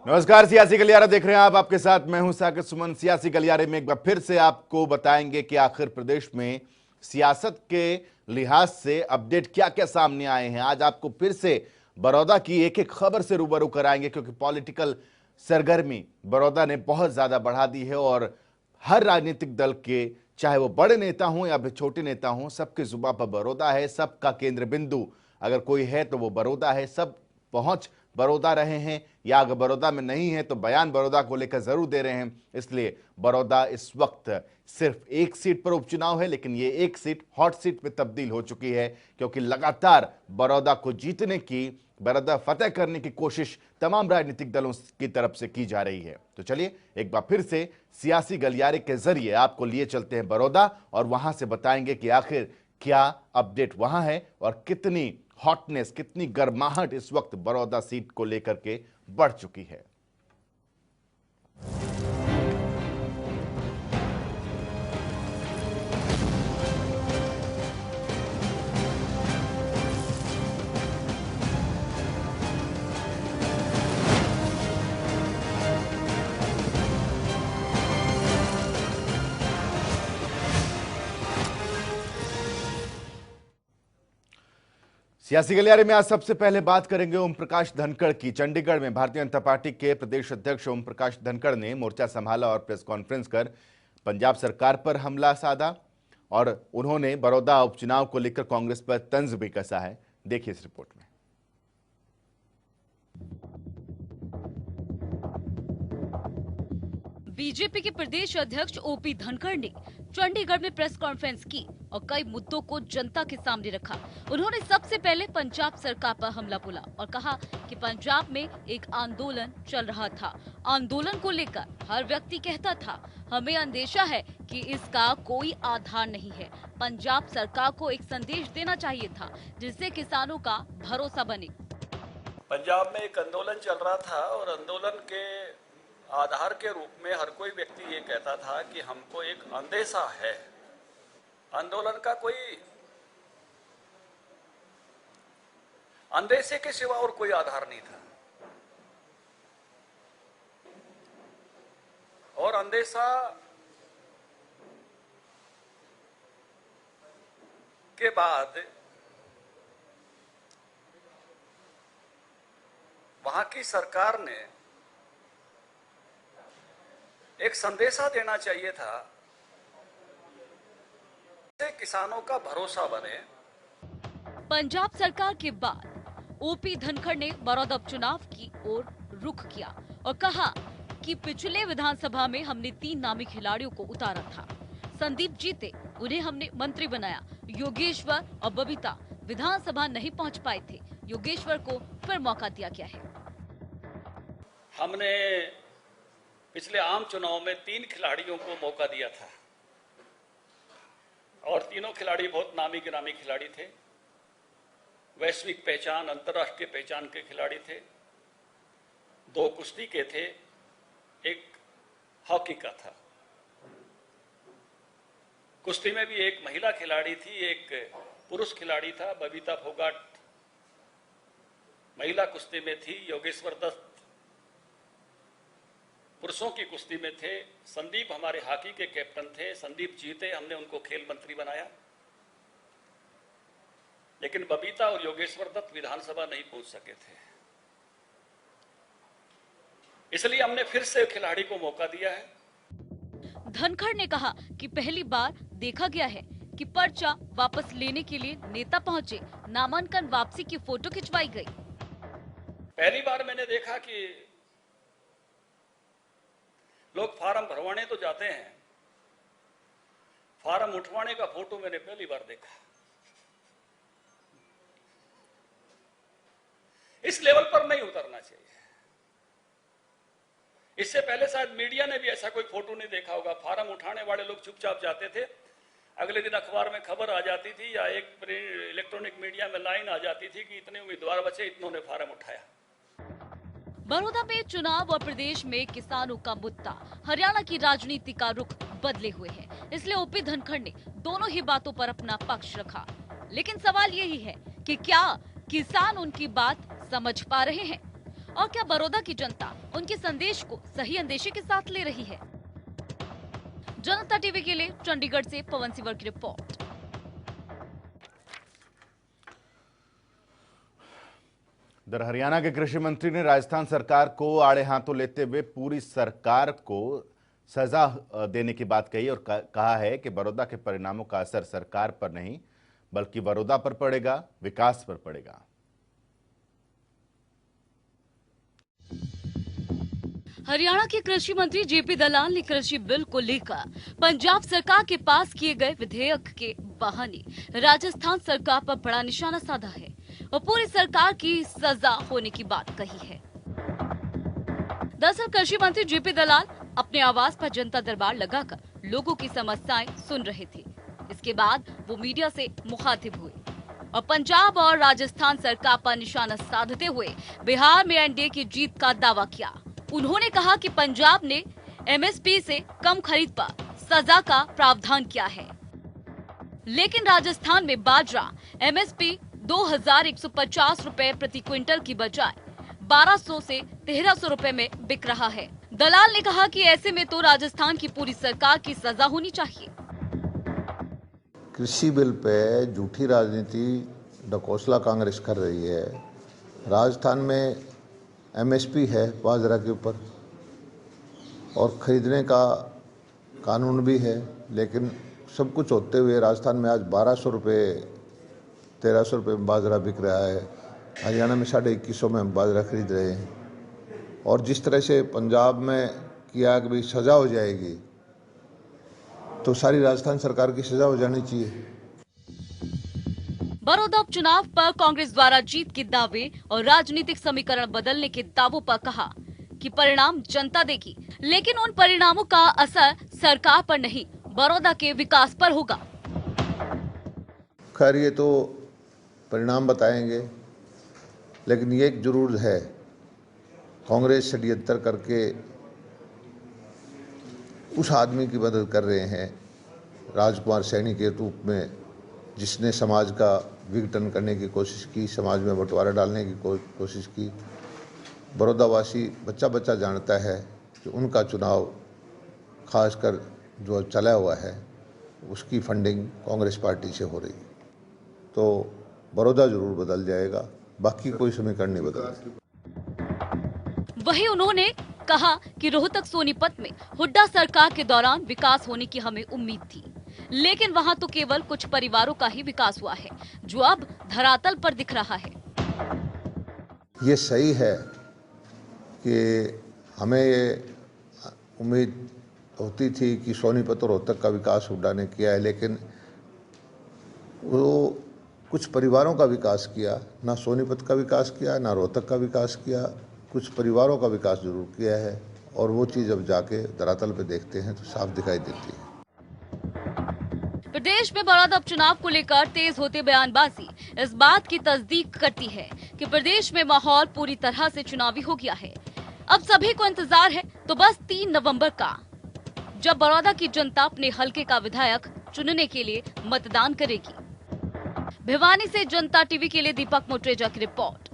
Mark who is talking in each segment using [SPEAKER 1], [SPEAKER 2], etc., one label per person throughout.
[SPEAKER 1] नमस्कार, सियासी गलियारा देख रहे हैं आप। आपके साथ मैं हूं साकिब सुमन। सियासी गलियारे में एक बार फिर से आपको बताएंगे कि आखिर प्रदेश में सियासत के लिहाज से अपडेट क्या क्या सामने आए हैं। आज आपको फिर से बड़ौदा की एक एक खबर से रूबरू कराएंगे, क्योंकि पॉलिटिकल सरगर्मी बड़ौदा ने बहुत ज्यादा बढ़ा दी है और हर राजनीतिक दल के, चाहे वो बड़े नेता हों या फिर छोटे नेता हों, सबके जुबान पर बड़ौदा है। सबका केंद्र बिंदु अगर कोई है तो वो बड़ौदा है। सब पहुंच बड़ौदा रहे हैं, या अगर बड़ौदा में नहीं है तो बयान बड़ौदा को लेकर जरूर दे रहे हैं। इसलिए बड़ौदा इस वक्त सिर्फ एक सीट पर उपचुनाव है, लेकिन ये एक सीट हॉट सीट में तब्दील हो चुकी है, क्योंकि लगातार बड़ौदा को जीतने की, बड़ौदा फतेह करने की कोशिश तमाम राजनीतिक दलों की तरफ से की जा रही है। तो चलिए एक बार फिर से सियासी गलियारे के जरिए आपको लिए चलते हैं बड़ौदा, और वहां से बताएंगे कि आखिर क्या अपडेट वहां है और कितनी हॉटनेस, कितनी गर्माहट इस वक्त बड़ौदा सीट को लेकर के बढ़ चुकी है। सियासी गलियारे में आज सबसे पहले बात करेंगे ओम प्रकाश धनखड़ की। चंडीगढ़ में भारतीय जनता पार्टी के प्रदेश अध्यक्ष ओम प्रकाश धनखड़ ने मोर्चा संभाला और प्रेस कॉन्फ्रेंस कर पंजाब सरकार पर हमला साधा, और उन्होंने बड़ौदा उपचुनाव को लेकर कांग्रेस पर तंज भी कसा है। देखिए इस रिपोर्ट में।
[SPEAKER 2] बीजेपी के प्रदेश अध्यक्ष ओपी धनखड़ ने चंडीगढ़ में प्रेस कॉन्फ्रेंस की और कई मुद्दों को जनता के सामने रखा। उन्होंने सबसे पहले पंजाब सरकार पर हमला बोला और कहा कि पंजाब में एक आंदोलन चल रहा था। आंदोलन को लेकर हर व्यक्ति कहता था, हमें अंदेशा है कि इसका कोई आधार नहीं है। पंजाब सरकार को एक संदेश देना चाहिए था जिससे किसानों का भरोसा बने।
[SPEAKER 3] पंजाब में एक आंदोलन चल रहा था और आंदोलन के आधार के रूप में हर कोई व्यक्ति ये कहता था कि हमको एक अंदेशा है। आंदोलन का कोई अंदेशे के सिवा और कोई आधार नहीं था। और अंदेशा के बाद वहां की सरकार ने एक संदेशा देना चाहिए था जिससे किसानों का भरोसा बने।
[SPEAKER 2] पंजाब सरकार के बाद ओपी धनखड़ ने बड़ौदा उपचुनाव की ओर रुख किया और कहा कि पिछले विधानसभा में हमने 3 नामी खिलाड़ियों को उतारा था। संदीप जीते, उन्हें हमने मंत्री बनाया। योगेश्वर और बबीता विधानसभा नहीं पहुंच पाए थे। योगेश्वर को फिर मौका दिया गया है।
[SPEAKER 3] हमने पिछले आम चुनाव में 3 खिलाड़ियों को मौका दिया था और तीनों खिलाड़ी बहुत नामी गिरामी खिलाड़ी थे। वैश्विक पहचान, अंतर्राष्ट्रीय पहचान के खिलाड़ी थे। 2 कुश्ती के थे, एक हॉकी का था। कुश्ती में भी एक महिला खिलाड़ी थी, एक पुरुष खिलाड़ी था। बबीता फोगाट महिला कुश्ती में थी। योगेश्वर दत्त पुरुषों की कुश्ती में थे। संदीप हमारे हॉकी के कैप्टन थे। संदीप जीते, हमने उनको खेल मंत्री बनाया। लेकिन बबीता और योगेश्वर दत्त विधानसभा नहीं पहुंच सके थे, इसलिए हमने फिर से खिलाड़ी को मौका दिया है।
[SPEAKER 2] धनखड़ ने कहा कि पहली बार देखा गया है कि पर्चा वापस लेने के लिए नेता पहुंचे, नामांकन वापसी की फोटो खिंचवाई गई।
[SPEAKER 3] पहली बार मैंने देखा कि लोग फार्म भरवाने तो जाते हैं, फार्म उठवाने का फोटो मैंने पहली बार देखा। इस लेवल पर नहीं उतरना चाहिए। इससे पहले शायद मीडिया ने भी ऐसा कोई फोटो नहीं देखा होगा। फार्म उठाने वाले लोग चुपचाप जाते थे, अगले दिन अखबार में खबर आ जाती थी या एक इलेक्ट्रॉनिक मीडिया में लाइन आ जाती थी कि इतने उम्मीदवार बचे, इतनों ने फार्म उठाया।
[SPEAKER 2] बड़ौदा में चुनाव और प्रदेश में किसानों का मुद्दा, हरियाणा की राजनीति का रुख बदले हुए है। इसलिए ओपी धनखड़ ने दोनों ही बातों पर अपना पक्ष रखा। लेकिन सवाल यही है कि क्या किसान उनकी बात समझ पा रहे हैं और क्या बड़ौदा की जनता उनके संदेश को सही अंदेशे के साथ ले रही है। जनता टीवी के लिए चंडीगढ़ से पवन सिवर की रिपोर्ट।
[SPEAKER 1] इधर हरियाणा के कृषि मंत्री ने राजस्थान सरकार को आड़े हाथों लेते हुए पूरी सरकार को सजा देने की बात कही और कहा है कि बड़ौदा के परिणामों का असर सरकार पर नहीं बल्कि बड़ौदा पर पड़ेगा, विकास पर पड़ेगा।
[SPEAKER 2] हरियाणा के कृषि मंत्री जेपी दलाल ने कृषि बिल को लेकर पंजाब सरकार के पास किए गए विधेयक के बहाने राजस्थान सरकार पर बड़ा निशाना साधा है और पूरी सरकार की सजा होने की बात कही है। दरअसल कृषि मंत्री जेपी दलाल अपने आवास पर जनता दरबार लगाकर लोगों की समस्याएं सुन रहे थे। इसके बाद वो मीडिया से मुखातिब हुए और पंजाब और राजस्थान सरकार पर निशाना साधते हुए बिहार में एनडीए की जीत का दावा किया। उन्होंने कहा कि पंजाब ने एमएसपी से कम खरीद पर सजा का प्रावधान किया है, लेकिन राजस्थान में बाजरा एमएसपी 2150 रुपए प्रति क्विंटल की बजाय 1200 से 1300 रुपए में बिक रहा है। दलाल ने कहा कि ऐसे में तो राजस्थान की पूरी सरकार की सजा होनी चाहिए।
[SPEAKER 4] कृषि बिल पे झूठी राजनीति डकोसला कांग्रेस कर रही है। राजस्थान में एमएसपी है बाजरा के ऊपर और खरीदने का कानून भी है, लेकिन सब कुछ होते हुए राजस्थान में आज 1200 रुपये 1300 रुपये में बाजरा बिक रहा है। हरियाणा में 2150 में हम बाजरा खरीद रहे हैं। और जिस तरह से पंजाब में किया कि भाई सज़ा हो जाएगी, तो सारी राजस्थान सरकार की सज़ा हो जानी चाहिए।
[SPEAKER 2] बड़ौदा उपचुनाव पर कांग्रेस द्वारा जीत के दावे और राजनीतिक समीकरण बदलने के दावों पर कहा कि परिणाम जनता देगी, लेकिन उन परिणामों का असर सरकार पर नहीं बड़ौदा के विकास पर होगा।
[SPEAKER 4] खैर ये तो परिणाम बताएंगे, लेकिन ये एक जरूर है, कांग्रेस षड्यंत्र करके उस आदमी की मदद कर रहे हैं राजकुमार सैनी के रूप में, जिसने समाज का विघटन करने की कोशिश की, समाज में बंटवारा डालने की कोशिश की। बड़ौदावासी बच्चा बच्चा जानता है कि उनका चुनाव खासकर जो चला हुआ है उसकी फंडिंग कांग्रेस पार्टी से हो रही है। तो बड़ौदा जरूर बदल जाएगा, बाकी कोई समीकरण नहीं बदलेगा।
[SPEAKER 2] वहीं उन्होंने कहा कि रोहतक सोनीपत में हुड्डा सरकार के दौरान विकास होने की हमें उम्मीद थी, लेकिन वहां तो केवल कुछ परिवारों का ही विकास हुआ है, जो अब धरातल पर दिख रहा है।
[SPEAKER 4] ये सही है कि हमें ये उम्मीद होती थी कि सोनीपत और रोहतक का विकास हुड्डा ने किया है, लेकिन वो कुछ परिवारों का विकास किया, ना सोनीपत का विकास किया ना रोहतक का विकास किया, कुछ परिवारों का विकास जरूर किया है। और वो चीज़ अब जाके धरातल पे देखते हैं तो साफ दिखाई देती है।
[SPEAKER 2] प्रदेश में बड़ौदा उपचुनाव को लेकर तेज होते बयानबाजी इस बात की तस्दीक करती है कि प्रदेश में माहौल पूरी तरह से चुनावी हो गया है। अब सभी को इंतजार है तो बस 3 नवंबर का, जब बड़ौदा की जनता अपने हलके का विधायक चुनने के लिए मतदान करेगी। भिवानी से जनता टीवी के लिए दीपक मोटरेजा की रिपोर्ट।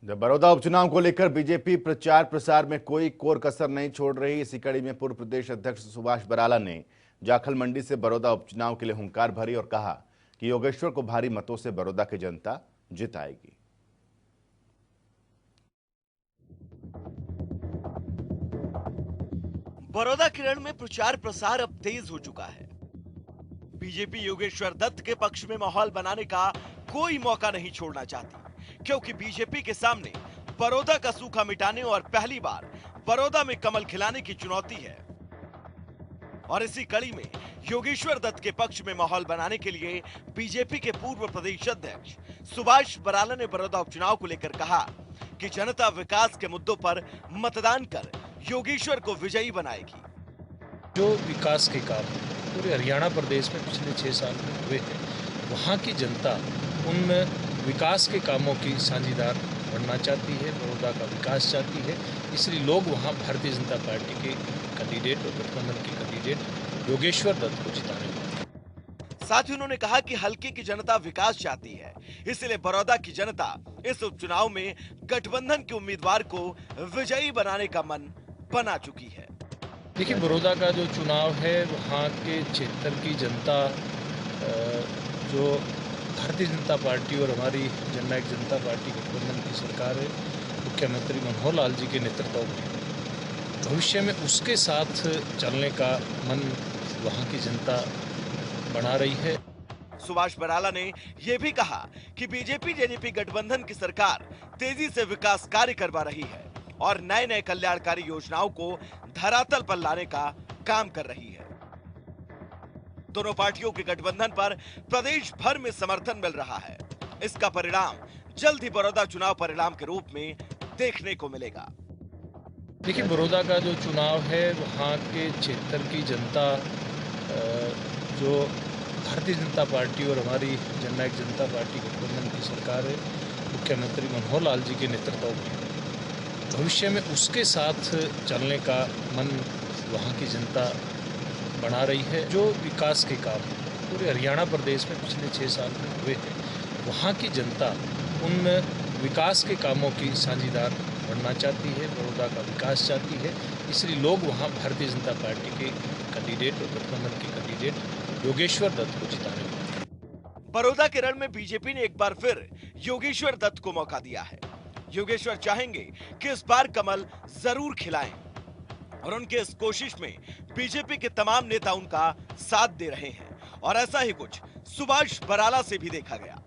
[SPEAKER 1] जब बड़ौदा उपचुनाव को लेकर बीजेपी प्रचार प्रसार में कोई कोर कसर नहीं छोड़ रही, इसी कड़ी में पूर्व प्रदेश अध्यक्ष सुभाष बराला ने जाखल मंडी से बड़ौदा उपचुनाव के लिए हुंकार भरी और कहा कि योगेश्वर को भारी मतों से बड़ौदा की जनता जिताएगी।
[SPEAKER 5] बड़ौदा के रण में प्रचार प्रसार अब तेज हो चुका है। बीजेपी योगेश्वर दत्त के पक्ष में माहौल बनाने का कोई मौका नहीं छोड़ना चाहती, क्योंकि बीजेपी के सामने बड़ौदा का सूखा मिटाने और पहली बार बड़ौदा में कमल खिलाने की चुनौती है। और इसी कड़ी में योगेश्वर दत्त के पक्ष में माहौल बनाने के लिए बीजेपी के पूर्व प्रदेश अध्यक्ष सुभाष बराला ने बड़ौदा उपचुनाव को लेकर कहा कि जनता विकास के मुद्दों पर मतदान कर योगेश्वर को विजयी बनाएगी।
[SPEAKER 6] जो विकास के काम पूरे हरियाणा प्रदेश में पिछले 6 साल में हुए हैं, वहाँ की जनता उन विकास के कामों की साझीदार बनना चाहती है, बड़ौदा का विकास चाहती है। इसलिए लोग वहाँ भारतीय जनता पार्टी के कैंडिडेट और गठबंधन के कैंडिडेट योगेश्वर दत्त को जिताने वाले हैं।
[SPEAKER 5] साथ ही उन्होंने कहा कि हल्के की जनता विकास चाहती है, इसलिए बड़ौदा की जनता इस उपचुनाव में गठबंधन के उम्मीदवार को विजयी बनाने का मन बना चुकी है।
[SPEAKER 6] देखिए, बड़ौदा का जो चुनाव है वहाँ के क्षेत्र की जनता जो भारतीय जनता पार्टी और हमारी जननायक जनता पार्टी गठबंधन की सरकार है, मुख्यमंत्री मनोहर लाल जी के नेतृत्व में भविष्य में उसके साथ चलने का मन वहाँ की जनता बना रही है।
[SPEAKER 5] सुभाष बराला ने यह भी कहा कि बीजेपी जेजेपी गठबंधन की सरकार तेजी से विकास कार्य करवा रही है और नए नए कल्याणकारी योजनाओं को धरातल पर लाने का काम कर रही है। दोनों पार्टियों के गठबंधन पर प्रदेश भर में समर्थन मिल रहा है। इसका परिणाम जल्द ही बड़ौदा चुनाव परिणाम के रूप में देखने को मिलेगा।
[SPEAKER 6] देखिए, बड़ौदा का जो चुनाव है वहाँ के क्षेत्र की जनता जो भारतीय जनता पार्टी और हमारी जननायक जनता पार्टी गठबंधन की सरकार है, मुख्यमंत्री मनोहर लाल जी के नेतृत्व में भविष्य में उसके साथ चलने का मन वहाँ की जनता बना रही है। जो विकास के काम पूरे हरियाणा प्रदेश में पिछले 6 साल में हुए हैं, वहाँ की जनता उन विकास के कामों की साझीदार बनना चाहती है, बड़ौदा का विकास चाहती है। इसलिए लोग वहाँ भारतीय जनता पार्टी के कैंडिडेट और गठबंधन के कैंडिडेट योगेश्वर दत्त को जिताने वाले हैं।
[SPEAKER 5] बड़ौदा के रण में बीजेपी ने एक बार फिर योगेश्वर दत्त को मौका दिया है। योगेश्वर चाहेंगे कि इस बार कमल जरूर खिलाएं और उनके इस कोशिश में बीजेपी के तमाम नेता उनका साथ दे रहे हैं और ऐसा ही कुछ सुभाष बराला से भी देखा गया।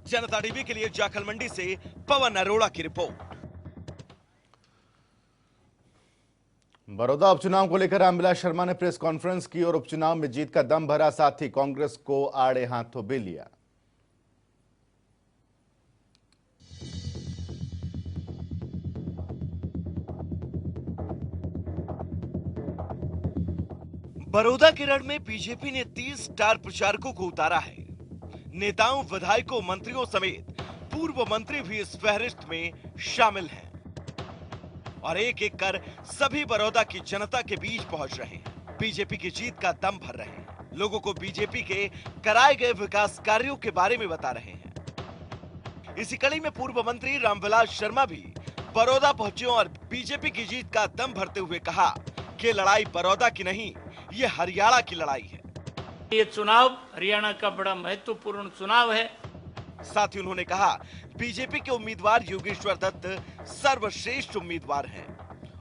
[SPEAKER 5] जनता टीवी के लिए जाखल मंडी से पवन अरोड़ा की रिपोर्ट।
[SPEAKER 1] बड़ौदा उपचुनाव को लेकर रामविलास शर्मा ने प्रेस कॉन्फ्रेंस की और उपचुनाव में जीत का दम भरा, साथ ही कांग्रेस को आड़े हाथों भी लिया।
[SPEAKER 5] बड़ौदा के रण में बीजेपी ने 30 स्टार प्रचारकों को उतारा है। नेताओं, विधायकों, मंत्रियों समेत पूर्व मंत्री भी इस फहरिस्त में शामिल हैं और एक एक कर सभी बड़ौदा की जनता के बीच पहुंच रहे हैं। बीजेपी की जीत का दम भर रहे हैं, लोगों को बीजेपी के कराए गए विकास कार्यों के बारे में बता रहे हैं। इसी कड़ी में पूर्व मंत्री रामविलास शर्मा भी बड़ौदा पहुंचे और बीजेपी की जीत का दम भरते हुए कहा कि लड़ाई बड़ौदा की नहीं, ये हरियाणा की लड़ाई है।
[SPEAKER 7] ये चुनाव हरियाणा का बड़ा महत्वपूर्ण चुनाव है।
[SPEAKER 5] साथ ही उन्होंने कहा बीजेपी के उम्मीदवार योगेश्वर दत्त सर्वश्रेष्ठ उम्मीदवार हैं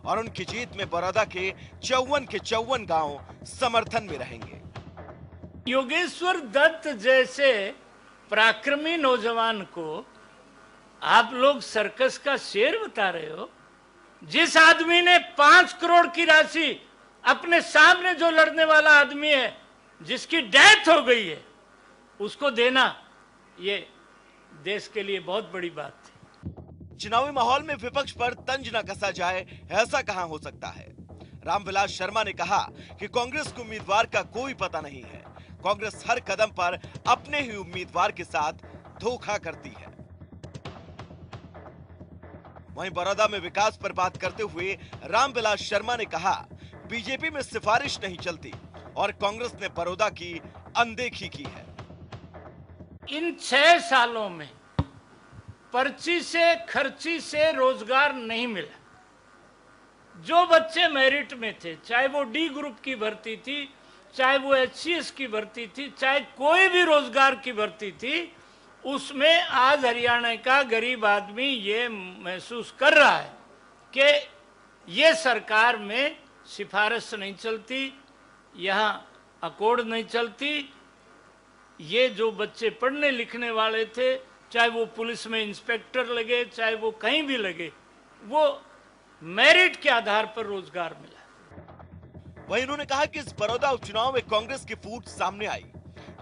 [SPEAKER 5] और उनकी जीत में बड़ौदा के 54 के 54 गांव समर्थन में रहेंगे।
[SPEAKER 7] योगेश्वर दत्त जैसे पराक्रमी नौजवान को आप लोग सर्कस का शेर बता रहे हो। जिस आदमी ने 5 करोड़ की राशि अपने सामने जो लड़ने वाला आदमी है, जिसकी डेथ हो गई है, उसको देना ये देश के लिए बहुत बड़ी बात थी।
[SPEAKER 5] चुनावी माहौल में विपक्ष पर तंज न कसा जाए, ऐसा कहां हो सकता है। रामविलास शर्मा ने कहा कि कांग्रेस के उम्मीदवार का कोई पता नहीं है। कांग्रेस हर कदम पर अपने ही उम्मीदवार के साथ धोखा करती है। वहीं बड़ौदा में विकास पर बात करते हुए रामविलास शर्मा ने कहा बीजेपी में सिफारिश नहीं चलती और कांग्रेस ने बड़ौदा की अनदेखी की है।
[SPEAKER 7] इन 6 सालों में पर्ची से, खर्ची से रोजगार नहीं मिला। जो बच्चे मेरिट में थे, चाहे वो डी ग्रुप की भर्ती थी, चाहे वो HCS की भर्ती थी, चाहे कोई भी रोजगार की भर्ती थी, उसमें आज हरियाणा का गरीब आदमी ये महसूस कर रहा है कि ये सरकार में सिफारिश नहीं चलती, यहाँ अकॉर्ड नहीं चलती। ये जो बच्चे पढ़ने लिखने वाले थे, चाहे वो पुलिस में इंस्पेक्टर लगे, चाहे वो कहीं भी लगे, वो मेरिट के आधार पर रोजगार मिला।
[SPEAKER 5] वहीं उन्होंने कहा कि इस बड़ौदा उपचुनाव में कांग्रेस की फूट सामने आई।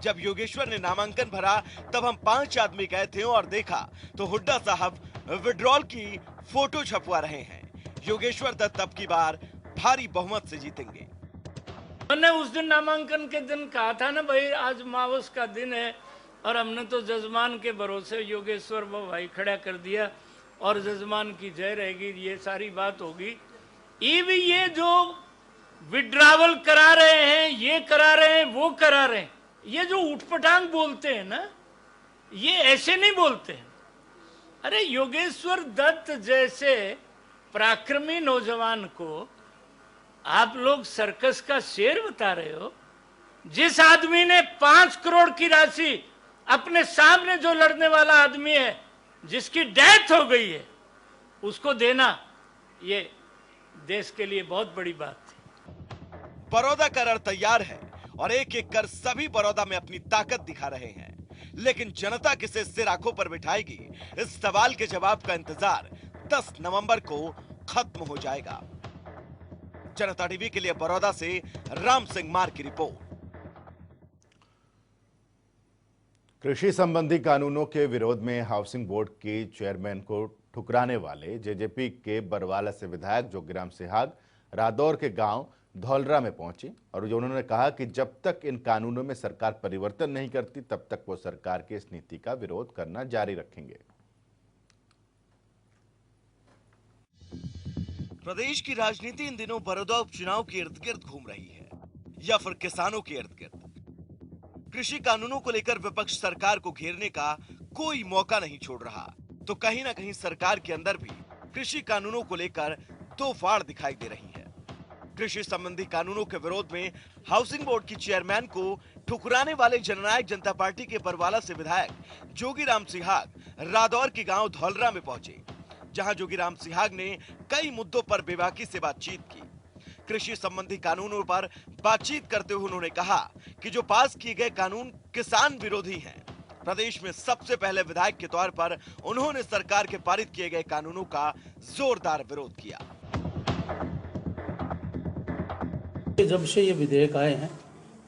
[SPEAKER 5] जब योगेश्वर ने नामांकन भरा तब हम 5 आदमी गए थे और देखा तो हुड्डा साहब विड्रॉल की फोटो छपवा रहे हैं। योगेश्वर दत्त अब की बार भारी बहुमत से जीतेंगे।
[SPEAKER 7] मैंने उस दिन नामांकन के दिन कहा था ना, भाई आज मावस का दिन है और हमने तो जजमान के भरोसे योगेश्वर भाई खड़ा कर दिया और जजमान की जय रहेगी, ये सारी बात होगी। ये जो विड्रावल करा रहे हैं, ये करा रहे हैं, वो करा रहे हैं। ये जो उठपटांग बोलते हैं ना, ये ऐसे नहीं बोलते हैं। अरे योगेश्वर दत्त जैसे पराक्रमी नौजवान को आप लोग सर्कस का शेर बता रहे हो। जिस आदमी ने 5 करोड़ की राशि, अपने सामने जो लड़ने वाला आदमी है जिसकी डेथ हो गई है, उसको देना, ये देश के लिए बहुत बड़ी बात थी।
[SPEAKER 5] बड़ौदा का रण तैयार है और एक एक कर सभी बड़ौदा में अपनी ताकत दिखा रहे हैं, लेकिन जनता किसे सिर आंखों पर बिठाएगी, इस सवाल के जवाब का इंतजार 10 नवंबर को खत्म हो जाएगा। जनता टीवी के लिए बड़ौदा से राम सिंह मार की रिपोर्ट।
[SPEAKER 1] कृषि संबंधी कानूनों के विरोध में हाउसिंग बोर्ड के चेयरमैन को ठुकराने वाले जेजेपी के बरवाला से विधायक जोगीराम सिहाग रादौर के गांव धौलरा में पहुंचे और जो उन्होंने कहा कि जब तक इन कानूनों में सरकार परिवर्तन नहीं करती तब तक वो सरकार की इस नीति का विरोध करना जारी रखेंगे।
[SPEAKER 5] प्रदेश की राजनीति इन दिनों बड़ौदा उपचुनाव के इर्द गिर्द घूम रही है या फिर किसानों के इर्द गिर्द। कृषि कानूनों को लेकर विपक्ष सरकार को घेरने का कोई मौका नहीं छोड़ रहा, तो कहीं ना कहीं सरकार के अंदर भी कृषि कानूनों को लेकर दो फाड़ दिखाई दे रही है। कृषि संबंधी कानूनों के विरोध में हाउसिंग बोर्ड की चेयरमैन को ठुकराने वाले जननायक जनता पार्टी के बरवाला से विधायक जोगीराम सिहाग रादौर के गांव धौलरा में पहुंचे, जहां जोगीराम सिहाग ने कई मुद्दों पर बेबाकी से बातचीत की। कृषि संबंधी कानूनों पर बातचीत करते हुए उन्होंने कहा कि जो पास किए गए कानून किसान विरोधी हैं। प्रदेश में सबसे पहले विधायक के तौर पर उन्होंने सरकार के पारित किए गए कानूनों का जोरदार विरोध किया।
[SPEAKER 8] जब से ये विधेयक आए हैं,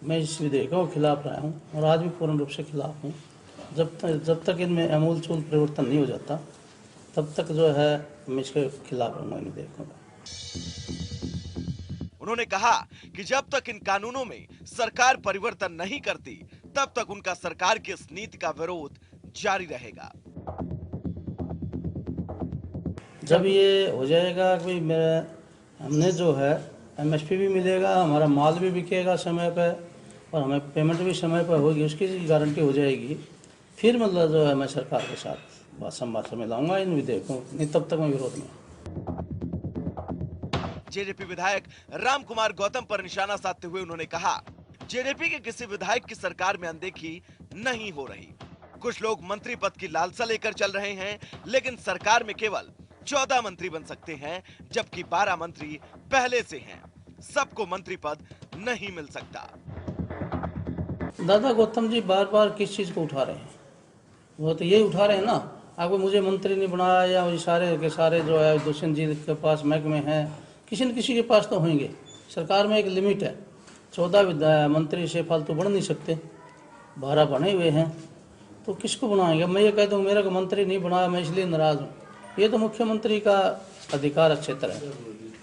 [SPEAKER 8] मैं इस विधेयकों के खिलाफ रहा हूँ और आज भी पूर्ण रूप से खिलाफ हूँ। जब तक इनमें अमूल चूल परिवर्तन नहीं हो जाता तब तक जो है मैं इसके खिलाफ रहूंगा, इन विधेयकों का।
[SPEAKER 5] उन्होंने कहा कि जब तक इन कानूनों में सरकार परिवर्तन नहीं करती तब तक उनका सरकार की इस नीति का विरोध जारी रहेगा।
[SPEAKER 8] जब ये हो जाएगा कि हमने जो है एमएसपी भी मिलेगा, हमारा माल भी बिकेगा समय पे और हमें पेमेंट भी समय पर होगी, उसकी गारंटी हो जाएगी, फिर मतलब जो है मैं सरकार के साथ संवाद में लाऊंगा इन विधेयकों, नहीं तब तक मैं विरोध में।
[SPEAKER 5] जेजेपी विधायक राम कुमार गौतम पर निशाना साधते हुए उन्होंने कहा, जेजेपी के किसी विधायक की सरकार में अनदेखी नहीं हो रही। कुछ लोग मंत्री पद की लालसा लेकर चल रहे हैं, लेकिन सरकार में केवल 14 मंत्री बन सकते हैं, जबकि 12 मंत्री पहले से हैं। सबको मंत्री पद नहीं मिल सकता।
[SPEAKER 8] दादा गौतम जी बार बार किस चीज को उठा रहे हैं? वो तो यही उठा रहे हैं ना, आपको मुझे मंत्री नहीं बनाया, या सारे के सारे जो है दुष्यंत जी के पास महकमे हैं, किसी न किसी के पास तो होंगे। सरकार में एक लिमिट है, 14 मंत्री से फालतू बढ़ नहीं सकते, 12 बने हुए हैं, तो किसको बनाएंगे? मैं ये कहता हूँ मेरा को मंत्री नहीं बनाया, मैं इसलिए नाराज हूँ। ये तो मुख्यमंत्री का अधिकार क्षेत्र है,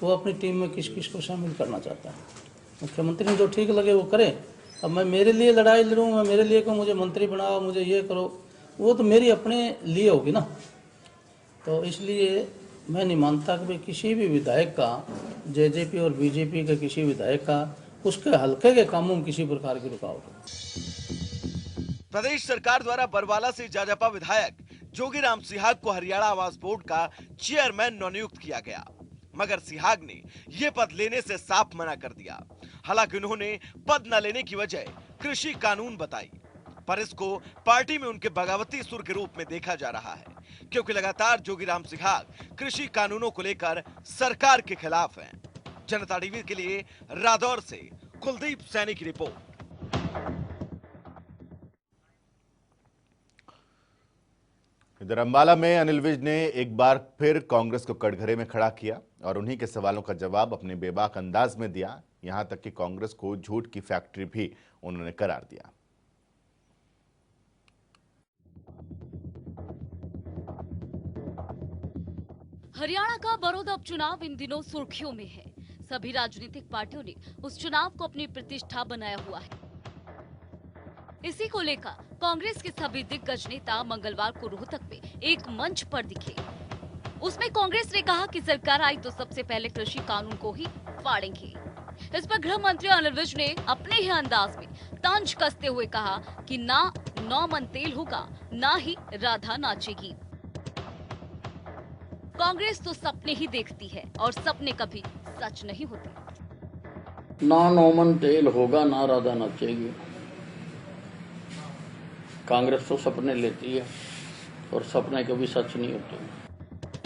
[SPEAKER 8] वो अपनी टीम में किस किस को शामिल करना चाहता है। मुख्यमंत्री ने जो ठीक लगे वो करे। अब मैं मेरे लिए लड़ाई लड़ूँ, मैं मेरे लिए कहूँ मुझे मंत्री बनाओ, मुझे ये करो, वो तो मेरी अपने लिए होगी ना। तो इसलिए मैं नहीं मानता कि किसी भी विधायक का, जेजेपी और बीजेपी के किसी विधायक का, उसके हल्के के कामों में किसी प्रकार की रुकावट हो।
[SPEAKER 5] प्रदेश सरकार द्वारा बरवाला से जाजपा विधायक जोगीराम सिहाग को हरियाणा आवास बोर्ड का चेयरमैन नवनियुक्त किया गया, मगर सिहाग ने यह पद लेने से साफ मना कर दिया। हालांकि उन्होंने पद न लेने की वजह कृषि कानून बताई, पर इसको पार्टी में उनके बगावती सुर के रूप में देखा जा रहा है, क्योंकि लगातार जोगीराम सिहाग कृषि कानूनों को लेकर सरकार के खिलाफ हैं। जनता टीवी के लिए रादौर से कुलदीप सैनी की रिपोर्ट।
[SPEAKER 1] इधर अंबाला में अनिल विज ने एक बार फिर कांग्रेस को कटघरे में खड़ा किया और उन्हीं के सवालों का जवाब अपने बेबाक अंदाज में दिया। यहां तक कि कांग्रेस को झूठ की फैक्ट्री भी उन्होंने करार दिया।
[SPEAKER 2] हरियाणा का बड़ौदा उपचुनाव इन दिनों सुर्खियों में है। सभी राजनीतिक पार्टियों ने उस चुनाव को अपनी प्रतिष्ठा बनाया हुआ है। इसी को लेकर कांग्रेस के सभी दिग्गज नेता मंगलवार को रोहतक में एक मंच पर दिखे। उसमें कांग्रेस ने कहा कि सरकार आई तो सबसे पहले कृषि कानून को ही फाड़ेंगे। इस पर गृह मंत्री अनिल विज ने अपने ही अंदाज में तंज कसते हुए कहा कि ना 9 मन तेल होगा, ना ही राधा नाचेगी। कांग्रेस तो सपने ही देखती है और सपने कभी सच नहीं होते।
[SPEAKER 9] ना 9 मन तेल होगा, ना राधा नाचेगी। कांग्रेस तो सपने लेती है और सपने कभी सच नहीं होते।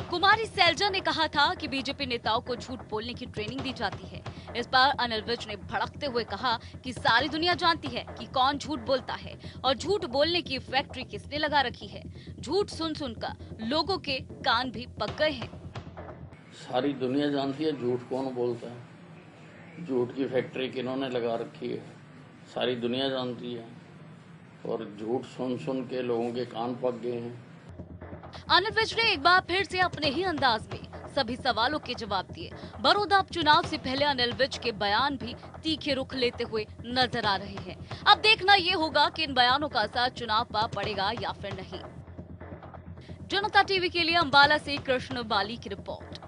[SPEAKER 2] कुमारी सैलजा ने कहा था कि बीजेपी नेताओं को झूठ बोलने की ट्रेनिंग दी जाती है। इस पर अनिल विज ने भड़कते हुए कहा कि सारी दुनिया जानती है कि कौन झूठ बोलता है और झूठ बोलने की फैक्ट्री किसने लगा रखी है। झूठ सुन सुनकर लोगों के कान भी पक गए हैं।
[SPEAKER 9] सारी दुनिया जानती है झूठ कौन बोलता है, झूठ की फैक्ट्री किन्होंने लगा रखी है, सारी दुनिया जानती है और झूठ सुन सुन के लोगों के कान पक गए हैं।
[SPEAKER 2] अनिल विज ने एक बार फिर से अपने ही अंदाज में सभी सवालों के जवाब दिए। बड़ौदा उपचुनाव से पहले अनिल विज के बयान भी तीखे रुख लेते हुए नजर आ रहे हैं। अब देखना ये होगा कि इन बयानों का असर चुनाव पर पड़ेगा या फिर नहीं। जनता टीवी के लिए अंबाला से कृष्ण बाली की रिपोर्ट।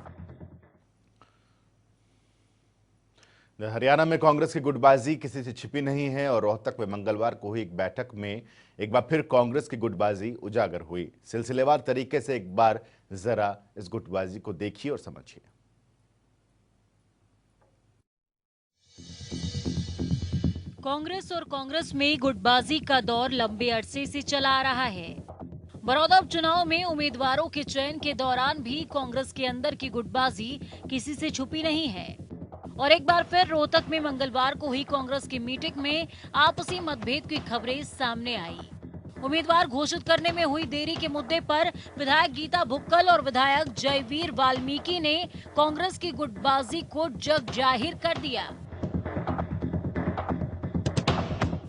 [SPEAKER 1] हरियाणा में कांग्रेस की गुटबाजी किसी से छिपी नहीं है और रोहतक में मंगलवार को हुई एक बैठक में एक बार फिर कांग्रेस की गुटबाजी उजागर हुई। सिलसिलेवार तरीके से एक बार जरा इस गुटबाजी को देखिए और समझिए।
[SPEAKER 10] कांग्रेस और कांग्रेस में गुटबाजी का दौर लंबे अरसे से चला आ रहा है। बड़ौदा उपचुनाव में उम्मीदवारों के चयन के दौरान भी कांग्रेस के अंदर की गुटबाजी किसी से छुपी नहीं है और एक बार फिर रोहतक में मंगलवार को हुई कांग्रेस की मीटिंग में आपसी मतभेद की खबरें सामने आई। उम्मीदवार घोषित करने में हुई देरी के मुद्दे पर विधायक गीता भुक्कल और विधायक जयवीर वाल्मीकि ने कांग्रेस की गुटबाजी को जग जाहिर कर दिया।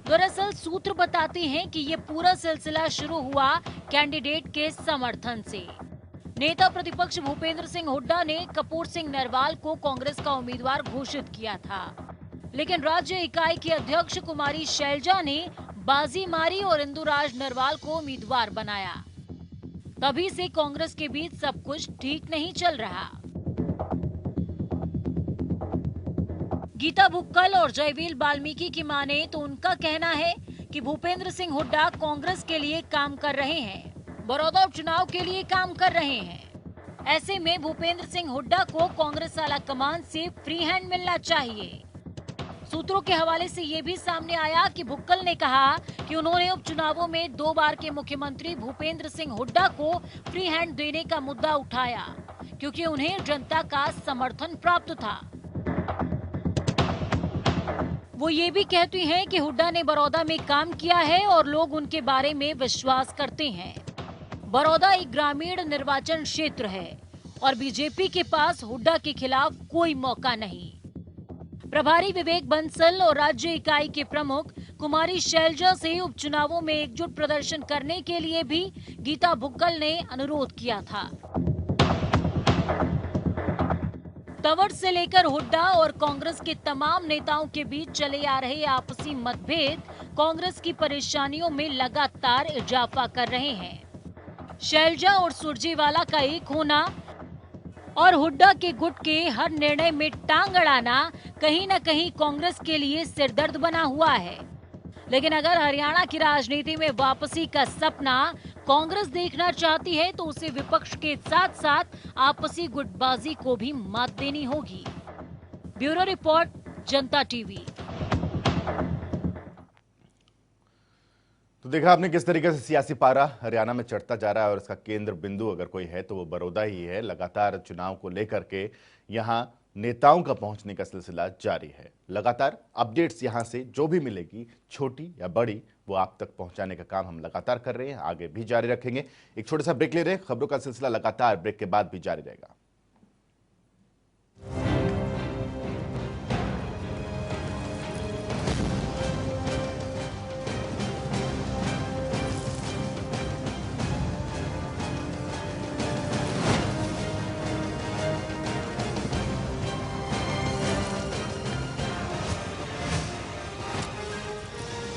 [SPEAKER 10] दरअसल सूत्र बताते हैं कि ये पूरा सिलसिला शुरू हुआ कैंडिडेट के समर्थन से। नेता प्रतिपक्ष भूपेंद्र सिंह हुड्डा ने कपूर सिंह नरवाल को कांग्रेस का उम्मीदवार घोषित किया था, लेकिन राज्य इकाई की अध्यक्ष कुमारी शैलजा ने बाजी मारी और इंदुराज नरवाल को उम्मीदवार बनाया। तभी से कांग्रेस के बीच सब कुछ ठीक नहीं चल रहा। गीता भुक्कल और जयवीर वाल्मीकि की माने तो उनका कहना है कि भूपेंद्र सिंह हुड्डा कांग्रेस के लिए काम कर रहे हैं, बड़ौदा उपचुनाव के लिए काम कर रहे हैं। ऐसे में भूपेंद्र सिंह हुड्डा को कांग्रेस आला कमान से फ्री हैंड मिलना चाहिए। सूत्रों के हवाले से ये भी सामने आया कि भुक्कल ने कहा कि उन्होंने उपचुनावों में 2 बार के मुख्यमंत्री भूपेंद्र सिंह हुड्डा को फ्री हैंड देने का मुद्दा उठाया क्योंकि उन्हें जनता का समर्थन प्राप्त था। वो ये भी कहती हैं कि हुड्डा ने बड़ौदा में काम किया है और लोग उनके बारे में विश्वास करते हैं। बड़ौदा एक ग्रामीण निर्वाचन क्षेत्र है और बीजेपी के पास हुड्डा के खिलाफ कोई मौका नहीं। प्रभारी विवेक बंसल और राज्य इकाई के प्रमुख कुमारी शैलजा से उपचुनावों में एकजुट प्रदर्शन करने के लिए भी गीता भुक्कल ने अनुरोध किया था। तवड़ से लेकर हुड्डा और कांग्रेस के तमाम नेताओं के बीच चले आ रहे आपसी मतभेद कांग्रेस की परेशानियों में लगातार इजाफा कर रहे हैं। शैलजा और सुरजेवाला का एक होना और हुड्डा के गुट के हर निर्णय में टांग अड़ाना कहीं न कहीं कांग्रेस के लिए सिरदर्द बना हुआ है। लेकिन अगर हरियाणा की राजनीति में वापसी का सपना कांग्रेस देखना चाहती है तो उसे विपक्ष के साथ साथ आपसी गुटबाजी को भी मात देनी होगी। ब्यूरो रिपोर्ट, जनता टीवी।
[SPEAKER 1] तो देखा आपने किस तरीके से सियासी पारा हरियाणा में चढ़ता जा रहा है और इसका केंद्र बिंदु अगर कोई है तो वो बड़ौदा ही है। लगातार चुनाव को लेकर के यहां नेताओं का पहुंचने का सिलसिला जारी है। लगातार अपडेट्स यहां से जो भी मिलेगी, छोटी या बड़ी, वो आप तक पहुंचाने का काम हम लगातार कर रहे हैं, आगे भी जारी रखेंगे। एक छोटा सा ब्रेक ले रहे हैं, खबरों का सिलसिला लगातार ब्रेक के बाद भी जारी रहेगा।